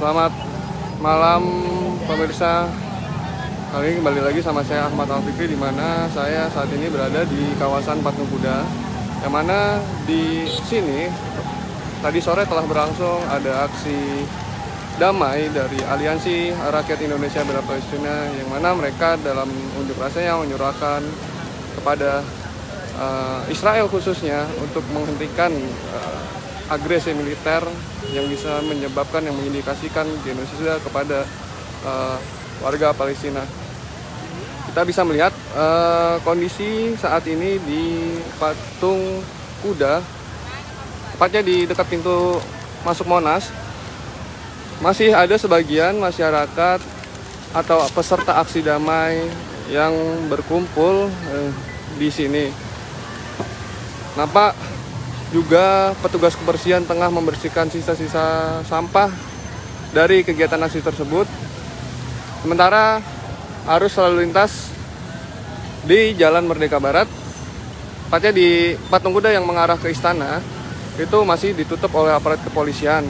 Selamat malam pemirsa. Kali ini kembali lagi sama saya Ahmad Al-Fikri, di mana saya saat ini berada di kawasan Patung Kuda. Yang mana di sini tadi sore telah berlangsung ada aksi damai dari Aliansi Rakyat Indonesia Bela Palestina, yang mana mereka dalam unjuk rasanya menyuarakan kepada Israel khususnya untuk menghentikan agresi militer yang bisa menyebabkan, yang mengindikasikan genosida kepada warga Palestina. Kita bisa melihat kondisi saat ini di Patung Kuda, tepatnya di dekat pintu masuk Monas. Masih ada sebagian masyarakat atau peserta aksi damai yang berkumpul di sini. Nampak juga petugas kebersihan tengah membersihkan sisa-sisa sampah dari kegiatan aksi tersebut. Sementara arus lalu lintas di Jalan Merdeka Barat, tepatnya di Patung Kuda yang mengarah ke istana, itu masih ditutup oleh aparat kepolisian.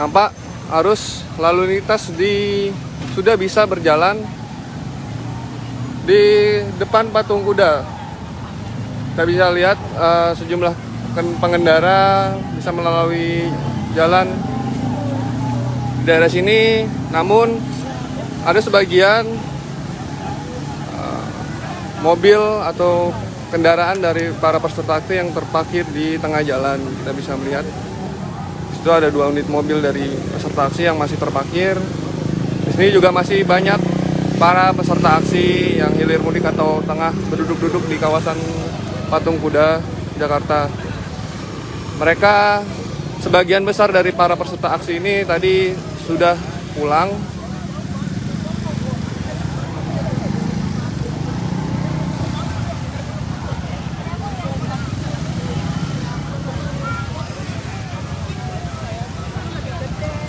Nampak arus lalu lintas sudah bisa berjalan di depan Patung Kuda. Kita bisa lihat sejumlah pengendara bisa melalui jalan di daerah sini, namun ada sebagian mobil atau kendaraan dari para peserta aksi yang terparkir di tengah jalan. Kita bisa melihat di situ ada 2 unit mobil dari peserta aksi yang masih terparkir. Di sini juga masih banyak para peserta aksi yang hilir mudik atau tengah berduduk-duduk di kawasan Patung Kuda, Jakarta. Mereka, sebagian besar dari para peserta aksi ini tadi sudah pulang.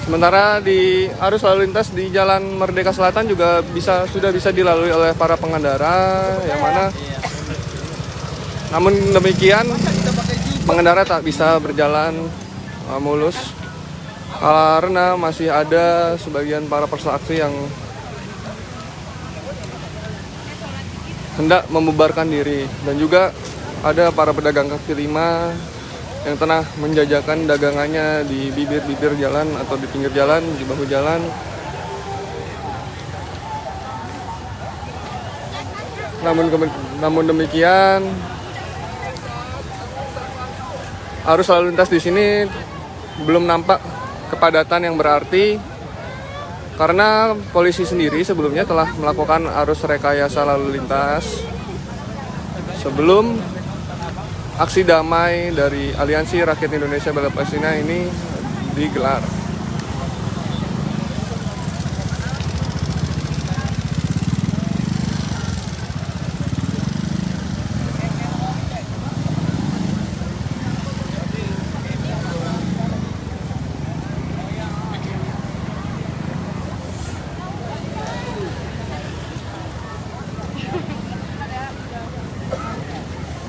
Sementara di arus lalu lintas di Jalan Merdeka Selatan juga sudah bisa dilalui oleh para pengendara, yang mana namun demikian pengendara tak bisa berjalan mulus karena masih ada sebagian para peserta aksi yang hendak membubarkan diri, dan juga ada para pedagang kaki lima yang tengah menjajakan dagangannya di bibir-bibir jalan atau di pinggir jalan, di bahu jalan. Namun demikian arus lalu lintas di sini belum nampak kepadatan yang berarti, karena polisi sendiri sebelumnya telah melakukan arus rekayasa lalu lintas sebelum aksi damai dari Aliansi Rakyat Indonesia Bela Palestina ini digelar.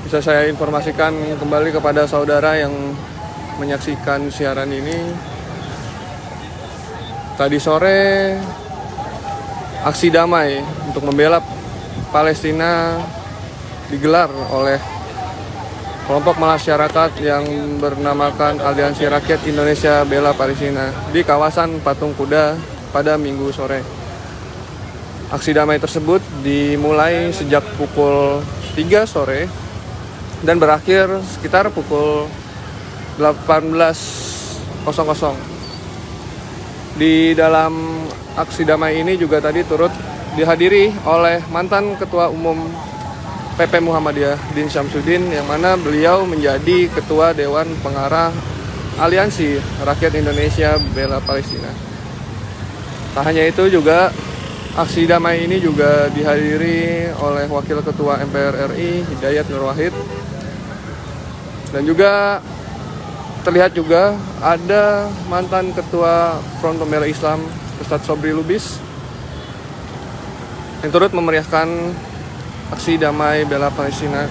Bisa saya informasikan kembali kepada saudara yang menyaksikan siaran ini. Tadi sore aksi damai untuk membela Palestina digelar oleh kelompok masyarakat yang bernamakan Aliansi Rakyat Indonesia Bela Palestina di kawasan Patung Kuda pada Minggu sore. Aksi damai tersebut dimulai sejak pukul 3 sore dan berakhir sekitar pukul 18.00. Di dalam aksi damai ini juga tadi turut dihadiri oleh mantan Ketua Umum PP Muhammadiyah Din Syamsuddin, yang mana beliau menjadi Ketua Dewan Pengarah Aliansi Rakyat Indonesia Bela Palestina. Tak hanya itu, juga aksi damai ini juga dihadiri oleh Wakil Ketua MPR RI Hidayat Nur Wahid, dan juga terlihat juga ada mantan Ketua Front Pembela Islam Ustadz Sobri Lubis yang turut memeriahkan aksi damai bela Palestina.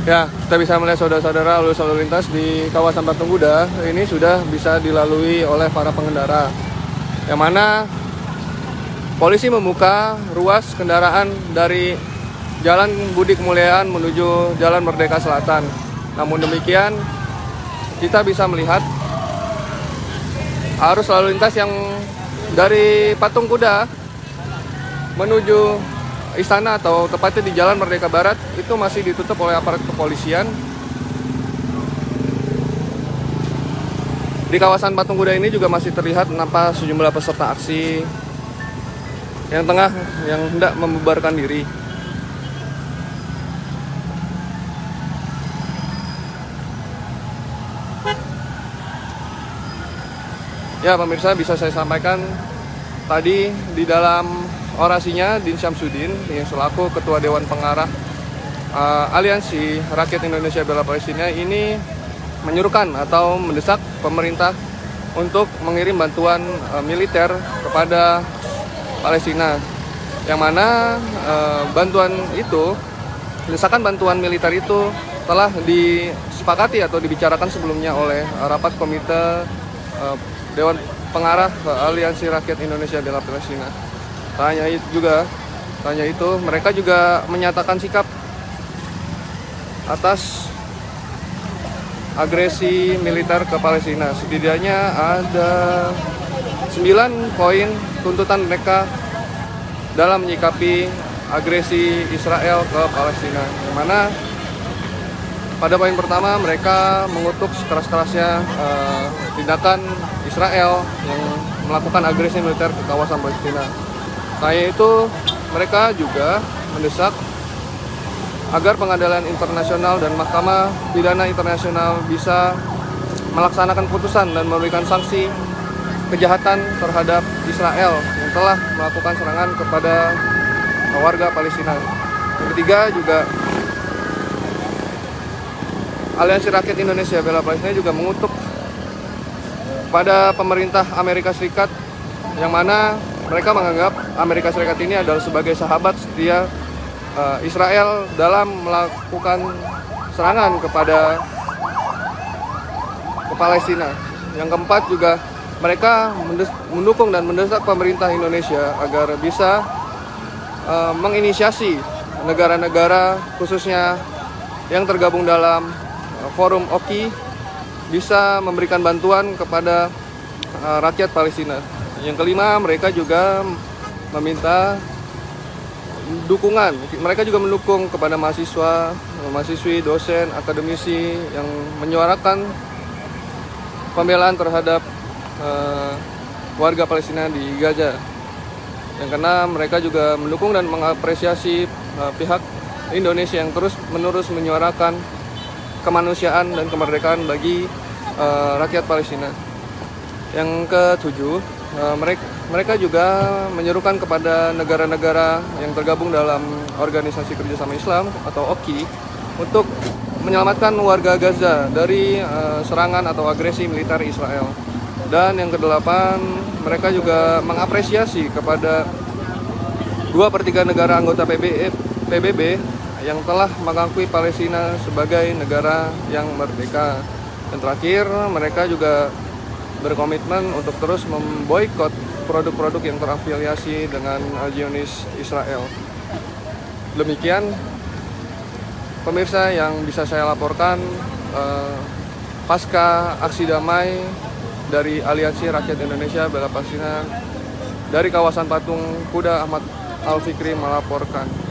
Ya, kita bisa melihat saudara-saudara lalu lintas di kawasan Patung Kuda ini sudah bisa dilalui oleh para pengendara. Yang mana polisi membuka ruas kendaraan dari Jalan Budi Kemuliaan menuju Jalan Merdeka Selatan. Namun demikian, kita bisa melihat arus lalu lintas yang dari Patung Kuda menuju istana atau tepatnya di Jalan Merdeka Barat itu masih ditutup oleh aparat kepolisian. Di kawasan Patung Kuda ini juga masih terlihat nampak sejumlah peserta aksi yang hendak membubarkan diri. Ya pemirsa, bisa saya sampaikan tadi di dalam orasinya Din Syamsuddin yang selaku Ketua Dewan Pengarah Aliansi Rakyat Indonesia Bela Palestina ini menyuruhkan atau mendesak pemerintah untuk mengirim bantuan militer kepada Palestina, yang mana desakan bantuan militer itu telah disepakati atau dibicarakan sebelumnya oleh rapat komite Dewan Pengarah Aliansi Rakyat Indonesia Bela Palestina. Tanya itu mereka juga menyatakan sikap atas agresi militer ke Palestina. Setidaknya ada 9 poin tuntutan mereka dalam menyikapi agresi Israel ke Palestina. Yang mana pada poin pertama mereka mengutuk sekeras-kerasnya tindakan Israel yang melakukan agresi militer ke kawasan Palestina. Selain itu, mereka juga mendesak agar Pengadilan Internasional dan Mahkamah Pidana Internasional bisa melaksanakan putusan dan memberikan sanksi kejahatan terhadap Israel yang telah melakukan serangan kepada warga Palestina. Yang ketiga juga, Aliansi Rakyat Indonesia Bela Palestina juga mengutuk pada pemerintah Amerika Serikat, yang mana mereka menganggap Amerika Serikat ini adalah sebagai sahabat setia Israel dalam melakukan serangan kepada Palestina. Yang keempat juga, mereka mendukung dan mendesak pemerintah Indonesia agar bisa menginisiasi negara-negara khususnya yang tergabung dalam forum OKI bisa memberikan bantuan kepada rakyat Palestina. Yang kelima, mereka juga meminta dukungan. Mereka juga mendukung kepada mahasiswi, dosen, akademisi yang menyuarakan pembelaan terhadap warga Palestina di Gaza. Yang keenam, mereka juga mendukung dan mengapresiasi pihak Indonesia yang terus-menerus menyuarakan kemanusiaan dan kemerdekaan bagi rakyat Palestina. Yang ketujuh, mereka juga menyerukan kepada negara-negara yang tergabung dalam Organisasi Kerjasama Islam atau OKI untuk menyelamatkan warga Gaza dari serangan atau agresi militer Israel. Dan yang kedelapan, mereka juga mengapresiasi kepada 2/3 negara anggota PBB yang telah mengakui Palestina sebagai negara yang merdeka. Dan terakhir, mereka juga berkomitmen untuk terus memboikot produk-produk yang terafiliasi dengan Zionis Israel. Demikian pemirsa yang bisa saya laporkan pasca aksi damai dari Aliansi Rakyat Indonesia Bela Palestina dari kawasan Patung Kuda. Ahmad Al Fikri melaporkan.